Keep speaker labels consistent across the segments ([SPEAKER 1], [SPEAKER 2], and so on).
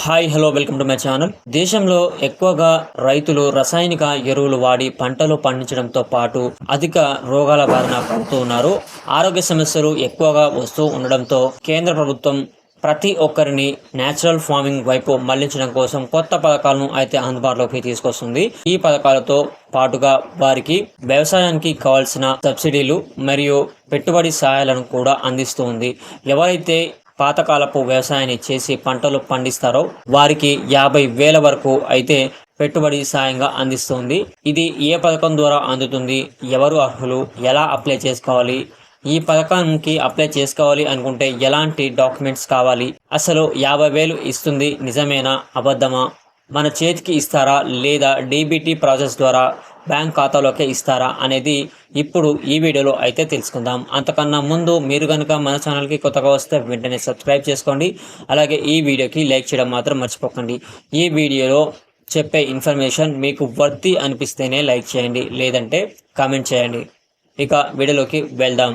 [SPEAKER 1] Hi hello welcome to my channel. దేశంలో ఎక్కువగా రైతులు రసాయనిక ఎరువులు వాడి పంటలు పండించడంతో పాటు అధిక రోగాల బారిన పడుతూ ఉన్నారు. ఆరోగ్య సమస్యలు ఎక్కువగా వస్తూ ఉండడంతో కేంద్ర ప్రభుత్వం ప్రతి ఒక్కరిని నేచురల్ ఫార్మింగ్ వైపు మళ్లించడం కోసం కొత్త పథకాలను అయితే అందుబాటులోకి తీసుకొస్తుంది. ఈ పథకాలతో పాటుగా వారికి వ్యవసాయానికి కావాల్సిన సబ్సిడీలు మరియు పెట్టుబడి సహాయాలను కూడా అందిస్తూ ఉంది. ఎవరైతే పాతకాలపు వ్యవసాయాన్ని చేసి పంటలు పండిస్తారో వారికి 50,000 వరకు అయితే పెట్టుబడి సాయంగా అందిస్తుంది. ఇది ఏ పథకం ద్వారా అందుతుంది, ఎవరు అర్హులు, ఎలా అప్లై చేసుకోవాలి, ఈ పథకానికి అప్లై చేసుకోవాలి అనుకుంటే ఎలాంటి డాక్యుమెంట్స్ కావాలి, అసలు 50,000 ఇస్తుంది నిజమేనా అబద్ధమా, మన చేతికి ఇస్తారా లేదా డీబీటీ ప్రాసెస్ ద్వారా బ్యాంక్ ఖాతాలోకి ఇస్తారా అనేది ఇప్పుడు ఈ వీడియోలో అయితే తెలుసుకుందాం. అంతకన్నా ముందు మీరు కనుక మన ఛానల్కి కొత్తగా వస్తే వెంటనే సబ్స్క్రైబ్ చేసుకోండి. అలాగే ఈ వీడియోకి లైక్ చేయడం మాత్రం మర్చిపోకండి. ఈ వీడియోలో చెప్పే ఇన్ఫర్మేషన్ మీకు వర్తి అనిపిస్తేనే లైక్ చేయండి, లేదంటే కామెంట్ చేయండి. ఇక వీడియోలోకి వెళ్దాం.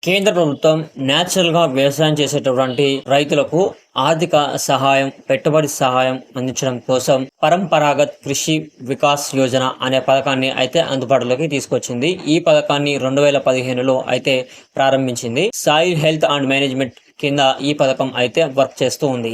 [SPEAKER 1] కేంద్ర ప్రభుత్వం న్యాచురల్గా వ్యవసాయం చేసేటటువంటి రైతులకు ఆర్థిక సహాయం, పెట్టుబడి సహాయం అందించడం కోసం పరంపరాగత్ కృషి వికాస్ యోజన అనే పథకాన్ని అయితే అందుబాటులోకి తీసుకొచ్చింది. ఈ పథకాన్ని 2015లో అయితే ప్రారంభించింది. సాయిల్ హెల్త్ అండ్ మేనేజ్మెంట్ కింద ఈ పథకం అయితే వర్క్ చేస్తూ ఉంది.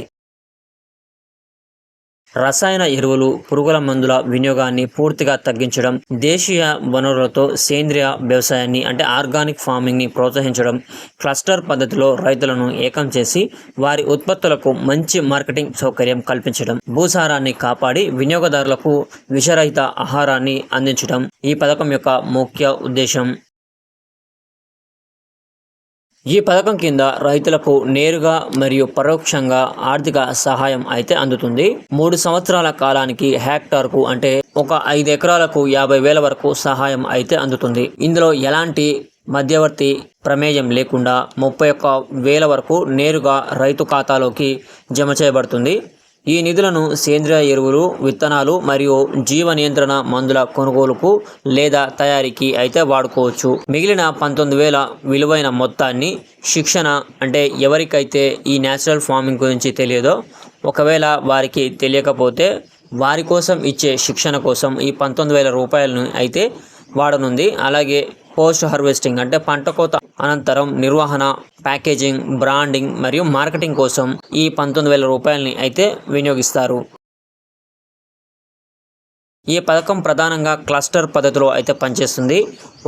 [SPEAKER 1] రసాయన ఎరువులు, పురుగుల మందుల వినియోగాన్ని పూర్తిగా తగ్గించడం, దేశీయ వనరులతో సేంద్రియ వ్యవసాయాన్ని అంటే ఆర్గానిక్ ఫార్మింగ్ని ప్రోత్సహించడం, క్లస్టర్ పద్ధతిలో రైతులను ఏకం చేసి వారి ఉత్పత్తులకు మంచి మార్కెటింగ్ సౌకర్యం కల్పించడం, భూసారాన్ని కాపాడి వినియోగదారులకు విషరహిత ఆహారాన్ని అందించడం ఈ పథకం యొక్క ముఖ్య ఉద్దేశం. ఈ పథకం కింద రైతులకు నేరుగా మరియు పరోక్షంగా ఆర్థిక సహాయం అయితే అందుతుంది. 3 సంవత్సరాల కాలానికి హెక్టార్కు అంటే ఒక 5 ఎకరాలకు 50,000 వరకు సహాయం అయితే అందుతుంది. ఇందులో ఎలాంటి మధ్యవర్తి ప్రమేయం లేకుండా 31,000 వరకు నేరుగా రైతు ఖాతాలోకి జమ చేయబడుతుంది. ఈ నిధులను సేంద్రియ ఎరువులు, విత్తనాలు మరియు జీవ నియంత్రణ మందుల కొనుగోలుకు లేదా తయారీకి అయితే వాడుకోవచ్చు. మిగిలిన 19,000 విలువైన మొత్తాన్ని శిక్షణ అంటే ఎవరికైతే ఈ న్యాచురల్ ఫార్మింగ్ గురించి తెలియదో, ఒకవేళ వారికి తెలియకపోతే వారి కోసం ఇచ్చే శిక్షణ కోసం ఈ 19,000 రూపాయలను అయితే వాడనుంది. అలాగే పోస్ట్ హార్వెస్టింగ్ అంటే పంట కోత అనంతరం నిర్వహణ, ప్యాకేజింగ్, బ్రాండింగ్ మరియు మార్కెటింగ్ కోసం ఈ 19,000 రూపాయలని అయితే వినియోగిస్తారు. ఈ పథకం ప్రధానంగా క్లస్టర్ పద్ధతిలో అయితే పనిచేస్తుంది.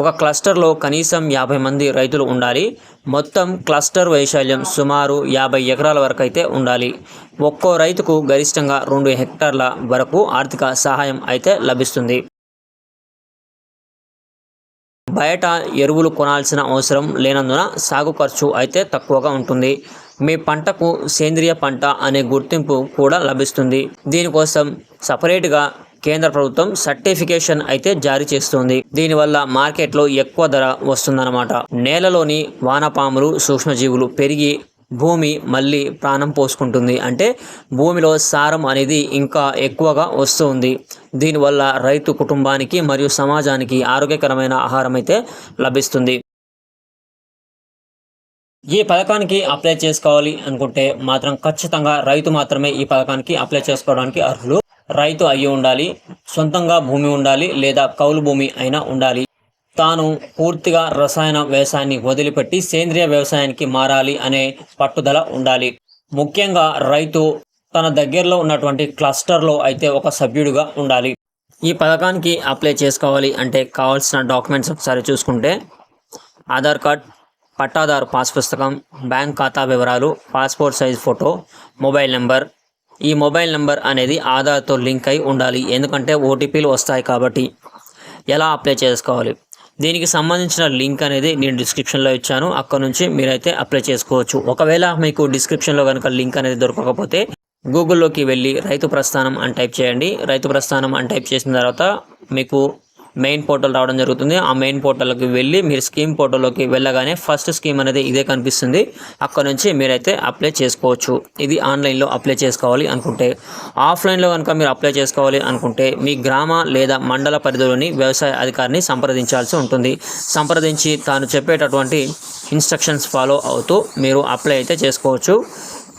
[SPEAKER 1] ఒక క్లస్టర్లో కనీసం 50 మంది రైతులు ఉండాలి. మొత్తం క్లస్టర్ వైశాల్యం సుమారు 50 ఎకరాల వరకు అయితే ఉండాలి. ఒక్కో రైతుకు గరిష్టంగా 2 హెక్టార్ల వరకు ఆర్థిక సహాయం అయితే లభిస్తుంది. బయట ఎరువులు కొనాల్సిన అవసరం లేనందున సాగు ఖర్చు అయితే తక్కువగా ఉంటుంది. మీ పంటకు సేంద్రియ పంట అనే గుర్తింపు కూడా లభిస్తుంది. దీనికోసం సపరేట్గా కేంద్ర ప్రభుత్వం సర్టిఫికేషన్ అయితే జారీ చేస్తుంది. దీనివల్ల మార్కెట్లో ఎక్కువ ధర వస్తుందన్నమాట. నేలలోని వానపాములు, సూక్ష్మజీవులు పెరిగి భూమి మళ్ళీ ప్రాణం పోసుకుంటుంది. అంటే భూమిలో సారం అనేది ఇంకా ఎక్కువగా వస్తుంది. దీనివల్ల రైతు కుటుంబానికి మరియు సమాజానికి ఆరోగ్యకరమైన ఆహారం అయితే లభిస్తుంది. ఈ పథకానికి అప్లై చేసుకోవాలి అనుకుంటే మాత్రం ఖచ్చితంగా రైతు మాత్రమే ఈ పథకానికి అప్లై చేసుకోవడానికి అర్హులు. రైతు అయ్యి ఉండాలి, సొంతంగా భూమి ఉండాలి లేదా కౌలు భూమి అయినా ఉండాలి. తాను పూర్తిగా రసాయన వ్యవసాయాన్ని వదిలిపెట్టి సేంద్రియ వ్యవసాయానికి మారాలి అనే పట్టుదల ఉండాలి. ముఖ్యంగా రైతు తన దగ్గరలో ఉన్నటువంటి క్లస్టర్లో అయితే ఒక సభ్యుడిగా ఉండాలి. ఈ పథకానికి అప్లై చేసుకోవాలి అంటే కావాల్సిన డాక్యుమెంట్స్ ఒకసారి చూసుకుంటే ఆధార్ కార్డ్, పట్టాదారు పాస్ పుస్తకం, బ్యాంక్ ఖాతా వివరాలు, passport size photo, mobile number. ఈ మొబైల్ నెంబర్ అనేది ఆధార్తో లింక్ అయి ఉండాలి, ఎందుకంటే ఓటీపీలు వస్తాయి కాబట్టి. ఎలా అప్లై చేసుకోవాలి, దీనికి సంబంధించిన లింక్ అనేది నేను డిస్క్రిప్షన్లో ఇచ్చాను. అక్కడ నుంచి మీరైతే అప్లై చేసుకోవచ్చు. ఒకవేళ మీకు డిస్క్రిప్షన్లో కనుక లింక్ అనేది దొరకకపోతే గూగుల్లోకి వెళ్ళి రైతు ప్రస్థానం అని టైప్ చేయండి. రైతు ప్రస్థానం అని టైప్ చేసిన తర్వాత మీకు మెయిన్ పోర్టల్ రావడం జరుగుతుంది. ఆ మెయిన్ పోర్టల్కి వెళ్ళి మీరు స్కీమ్ పోర్టల్లోకి వెళ్ళగానే ఫస్ట్ స్కీమ్ అనేది ఇదే కనిపిస్తుంది. అక్కడ నుంచి మీరైతే అప్లై చేసుకోవచ్చు. ఇది ఆన్లైన్లో అప్లై చేసుకోవాలి అనుకుంటే. ఆఫ్లైన్లో కనుక మీరు అప్లై చేసుకోవాలి అనుకుంటే మీ గ్రామ లేదా మండల పరిధిలోని వ్యవసాయ అధికారిని సంప్రదించాల్సి ఉంటుంది. సంప్రదించి తాను చెప్పేటటువంటి ఇన్స్ట్రక్షన్స్ ఫాలో అవుతూ మీరు అప్లై అయితే చేసుకోవచ్చు.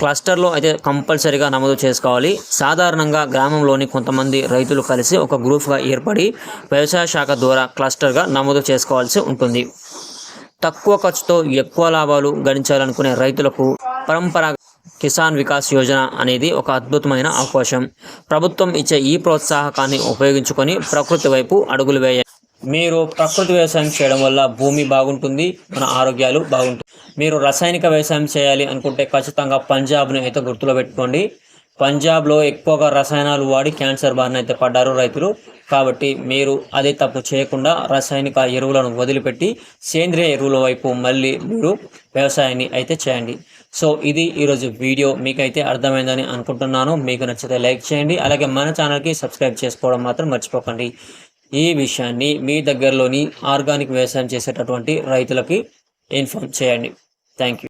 [SPEAKER 1] క్లస్టర్లో అయితే కంపల్సరీగా నమోదు చేసుకోవాలి. సాధారణంగా గ్రామంలోని కొంతమంది రైతులు కలిసి ఒక గ్రూప్గా ఏర్పడి వ్యవసాయ శాఖ ద్వారా క్లస్టర్గా నమోదు చేసుకోవాల్సి ఉంటుంది. తక్కువ ఖర్చుతో ఎక్కువ లాభాలు గడించాలనుకునే రైతులకు పరంపరాగత కిసాన్ వికాస్ యోజన అనేది ఒక అద్భుతమైన అవకాశం. ప్రభుత్వం ఇచ్చే ఈ ప్రోత్సాహకాన్ని ఉపయోగించుకొని ప్రకృతి వైపు అడుగులు వేయండి. మీరు ప్రకృతి వ్యవసాయం చేయడం వల్ల భూమి బాగుంటుంది, మన ఆరోగ్యాలు బాగుంటుంది. మీరు రసాయనిక వ్యవసాయం చేయాలి అనుకుంటే ఖచ్చితంగా పంజాబ్ని అయితే గుర్తులో పెట్టుకోండి. పంజాబ్లో ఎక్కువగా రసాయనాలు వాడి క్యాన్సర్ బారిన అయితే పడ్డారు రైతులు. కాబట్టి మీరు అదే తప్పు చేయకుండా రసాయనిక ఎరువులను వదిలిపెట్టి సేంద్రియ ఎరువుల వైపు మళ్ళీ మీరు వ్యవసాయాన్ని అయితే చేయండి. సో ఇది ఈరోజు వీడియో. మీకైతే అర్థమైందని అనుకుంటున్నాను. మీకు నచ్చితే లైక్ చేయండి. అలాగే మన ఛానల్కి సబ్స్క్రైబ్ చేసుకోవడం మాత్రం మర్చిపోకండి. ఈ విషయాన్ని మీ దగ్గరలోని ఆర్గానిక్ వ్యవసాయం చేసేటటువంటి రైతులకి ఇన్ఫార్మ్ చేయండి. Thank you.